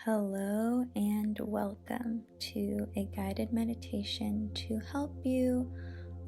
Hello and welcome to a guided meditation to help you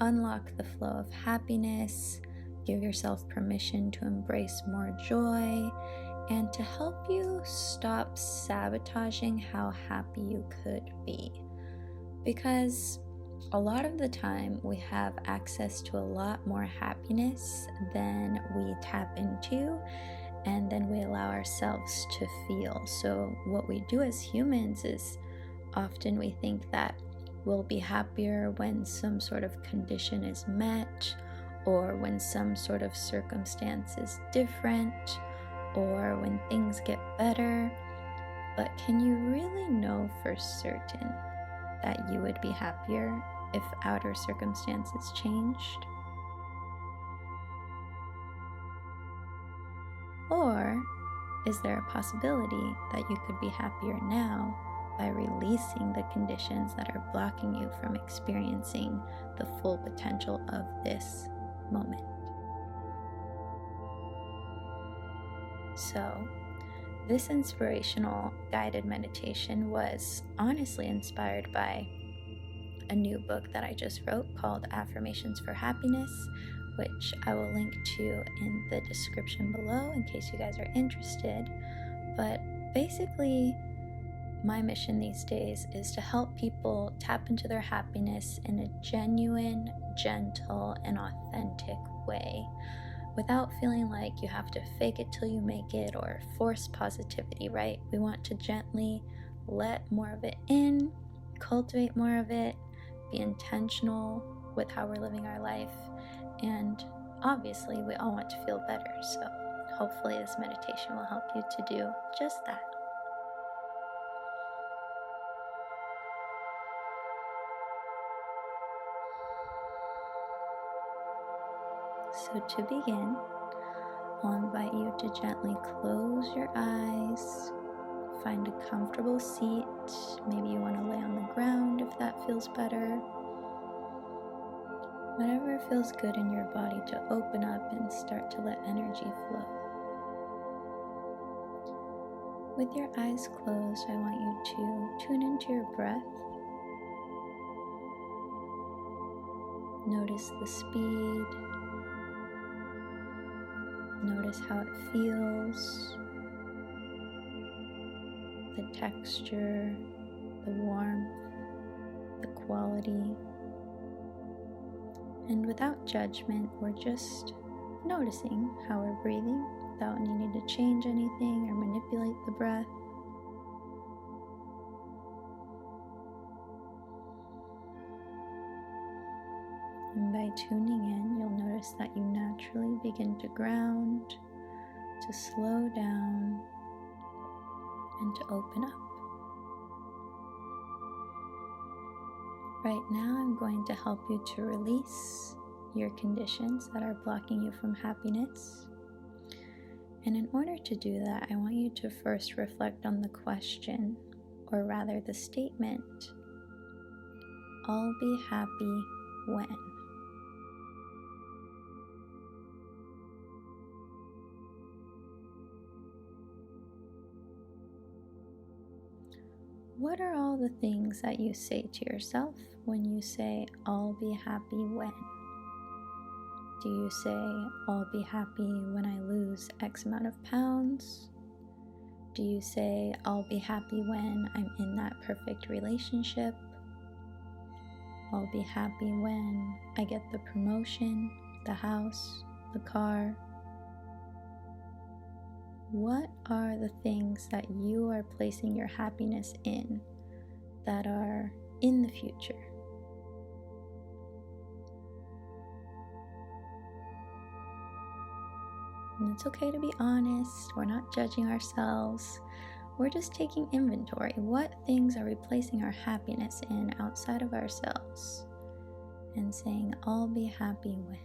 unlock the flow of happiness, give yourself permission to embrace more joy, and to help you stop sabotaging how happy you could be. Because a lot of the time we have access to a lot more happiness than we tap into and then we allow ourselves to feel. So, what we do as humans is often we think that we'll be happier when some sort of condition is met, or when some sort of circumstance is different, or when things get better. But can you really know for certain that you would be happier if outer circumstances changed? Or is there a possibility that you could be happier now by releasing the conditions that are blocking you from experiencing the full potential of this moment? So, this inspirational guided meditation was honestly inspired by a new book that I just wrote called Affirmations for Happiness, which I will link to in the description below in case you guys are interested. But basically, my mission these days is to help people tap into their happiness in a genuine, gentle, and authentic way without feeling like you have to fake it till you make it or force positivity, right? We want to gently let more of it in, cultivate more of it, be intentional with how we're living our life, and obviously we all want to feel better, so hopefully this meditation will help you to do just that. So to begin, I'll invite you to gently close your eyes, find a comfortable seat. Maybe you want to lay on the ground if that feels better. Whatever feels good in your body to open up and start to let energy flow. With your eyes closed, I want you to tune into your breath. Notice the speed. Notice how it feels, the texture, the warmth, the quality. And without judgment, we're just noticing how we're breathing without needing to change anything or manipulate the breath. And by tuning in, you'll notice that you naturally begin to ground, to slow down, and to open up. Right now, I'm going to help you to release your conditions that are blocking you from happiness. And in order to do that, I want you to first reflect on the question, or rather the statement, "I'll be happy when." What are all the things that you say to yourself when you say, "I'll be happy when"? Do you say, "I'll be happy when I lose X amount of pounds"? Do you say, "I'll be happy when I'm in that perfect relationship"? "I'll be happy when I get the promotion, the house, the car"? What are the things that you are placing your happiness in that are in the future? And it's okay to be honest. We're not judging ourselves. We're just taking inventory. What things are we placing our happiness in outside of ourselves? And saying, "I'll be happy when."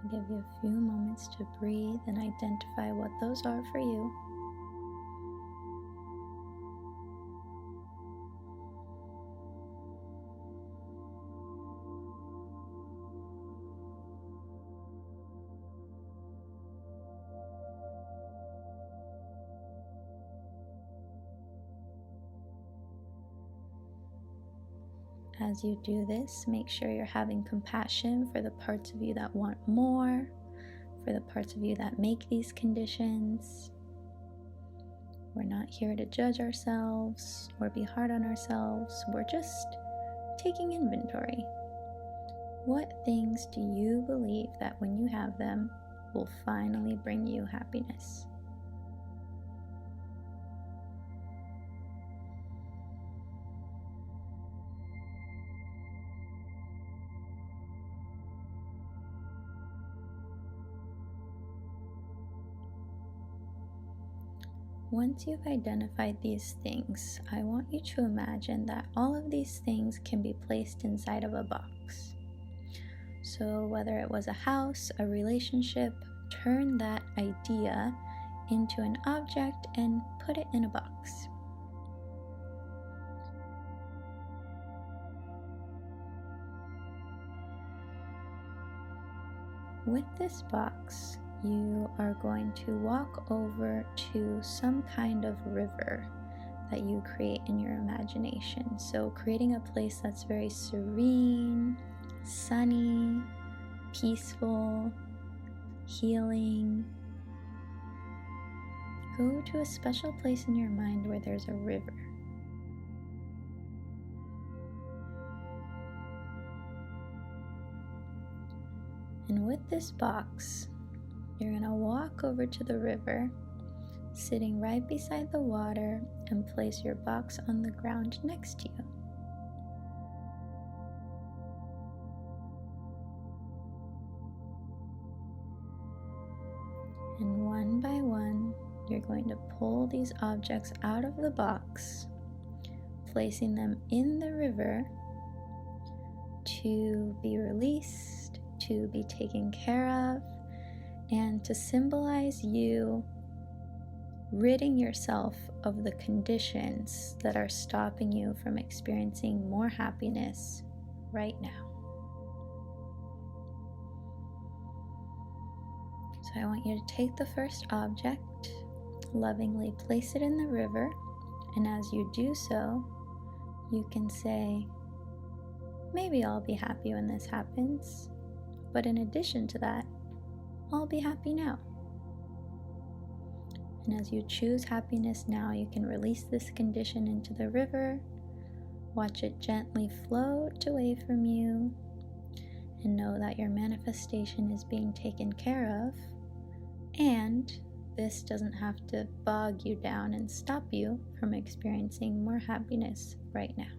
I'll give you a few moments to breathe and identify what those are for you. As you do this, make sure you're having compassion for the parts of you that want more, for the parts of you that make these conditions. We're not here to judge ourselves or be hard on ourselves. We're just taking inventory. What things do you believe that when you have them will finally bring you happiness? Once you've identified these things, I want you to imagine that all of these things can be placed inside of a box. So whether it was a house, a relationship, turn that idea into an object and put it in a box. With this box, you are going to walk over to some kind of river that you create in your imagination. So creating a place that's very serene, sunny, peaceful, healing. Go to a special place in your mind where there's a river. And with this box, you're going to walk over to the river, sitting right beside the water, and place your box on the ground next to you. And one by one, you're going to pull these objects out of the box, placing them in the river to be released, to be taken care of, and to symbolize you ridding yourself of the conditions that are stopping you from experiencing more happiness right now. So I want you to take the first object, lovingly place it in the river, and as you do so, you can say, maybe I'll be happy when this happens, but in addition to that, I'll be happy now. And as you choose happiness now, you can release this condition into the river, watch it gently float away from you, and know that your manifestation is being taken care of, and this doesn't have to bog you down and stop you from experiencing more happiness right now.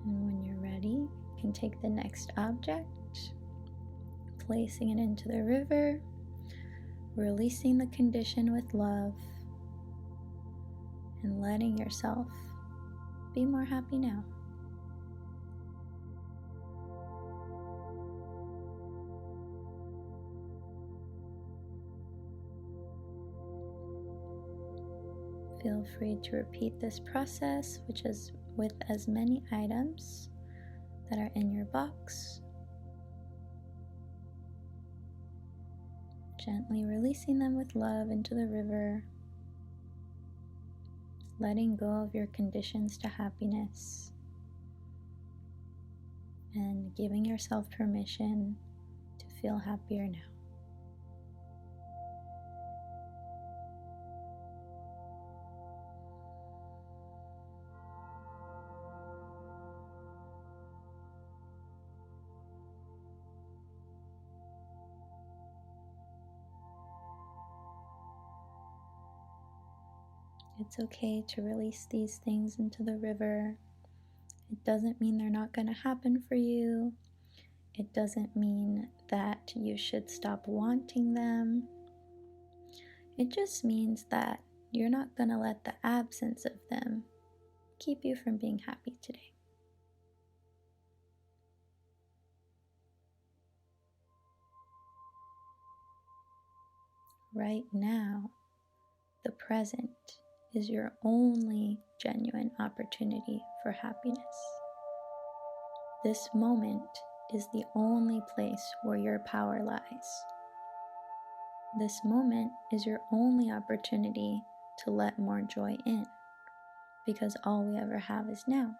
And when you're ready, you can take the next object, placing it into the river, releasing the condition with love, and letting yourself be more happy now. Feel free to repeat this process, which is with as many items that are in your box. Gently releasing them with love into the river, letting go of your conditions to happiness, and giving yourself permission to feel happier now. It's okay to release these things into the river. It doesn't mean they're not going to happen for you. It doesn't mean that you should stop wanting them. It just means that you're not going to let the absence of them keep you from being happy today. Right now, the present is your only genuine opportunity for happiness. This moment is the only place where your power lies. This moment is your only opportunity to let more joy in. because all we ever have is now.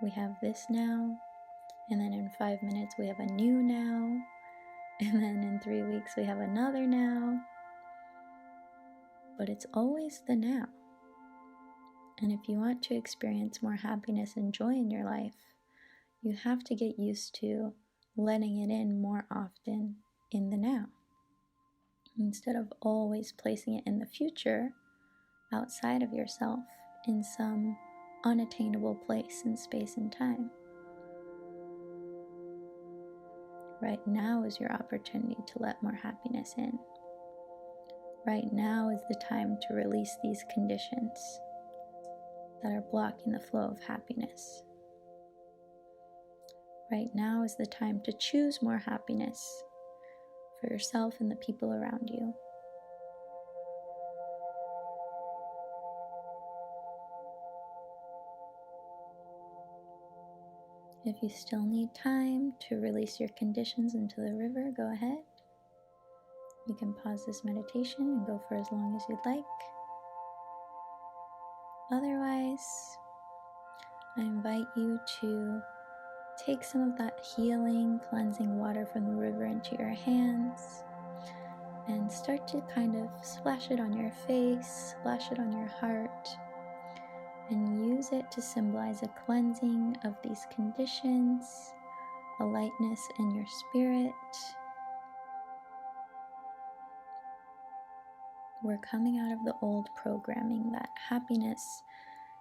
We have this now, and then in 5 minutes we have a new now, and then in 3 weeks we have another now. But it's always the now. And if you want to experience more happiness and joy in your life, you have to get used to letting it in more often in the now, instead of always placing it in the future, outside of yourself, in some unattainable place in space and time. Right now is your opportunity to let more happiness in. Right now is the time to release these conditions that are blocking the flow of happiness. Right now is the time to choose more happiness for yourself and the people around you. If you still need time to release your conditions into the river, go ahead. You can pause this meditation and go for as long as you'd like. Otherwise, I invite you to take some of that healing, cleansing water from the river into your hands and start to kind of splash it on your face, splash it on your heart, and use it to symbolize a cleansing of these conditions, a lightness in your spirit. We're coming out of the old programming that happiness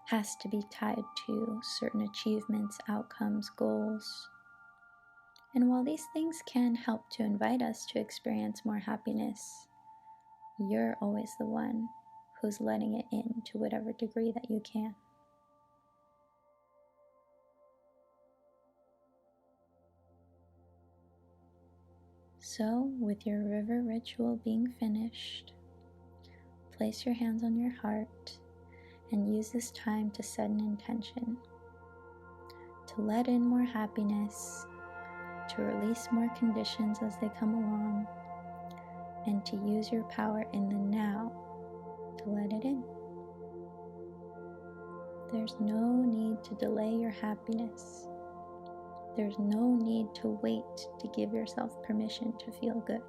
has to be tied to certain achievements, outcomes, goals. And while these things can help to invite us to experience more happiness, you're always the one who's letting it in to whatever degree that you can. So, with your river ritual being finished, place your hands on your heart and use this time to set an intention to let in more happiness, to release more conditions as they come along, and to use your power in the now to let it in. There's no need to delay your happiness. There's no need to wait to give yourself permission to feel good.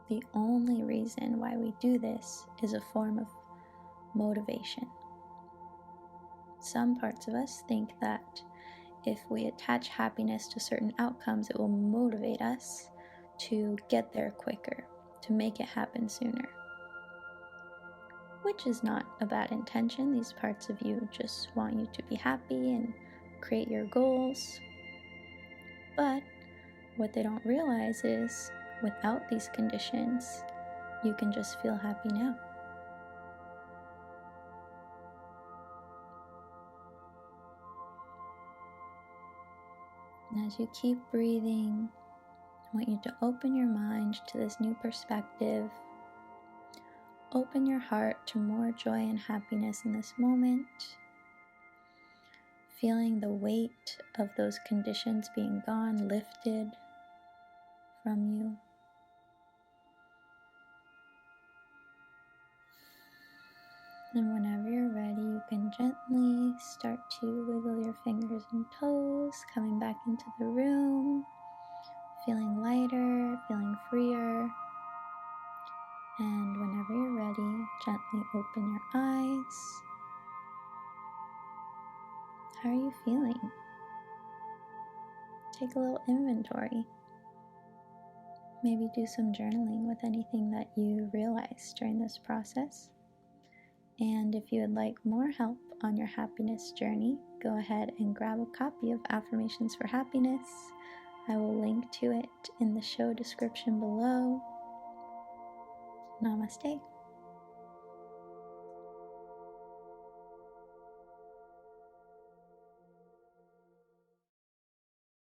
The only reason why we do this is a form of motivation. Some parts of us think that if we attach happiness to certain outcomes, it will motivate us to get there quicker, to make it happen sooner. Which is not a bad intention. These parts of you just want you to be happy and create your goals. But what they don't realize is, without these conditions, you can just feel happy now. And as you keep breathing, I want you to open your mind to this new perspective. Open your heart to more joy and happiness in this moment. Feeling the weight of those conditions being gone, lifted from you. And whenever you're ready, you can gently start to wiggle your fingers and toes, coming back into the room, feeling lighter, feeling freer. And whenever you're ready, gently open your eyes. How are you feeling? Take a little inventory. Maybe do some journaling with anything that you realize during this process. And if you would like more help on your happiness journey, go ahead and grab a copy of Affirmations for Happiness. I will link to it in the show description below. Namaste.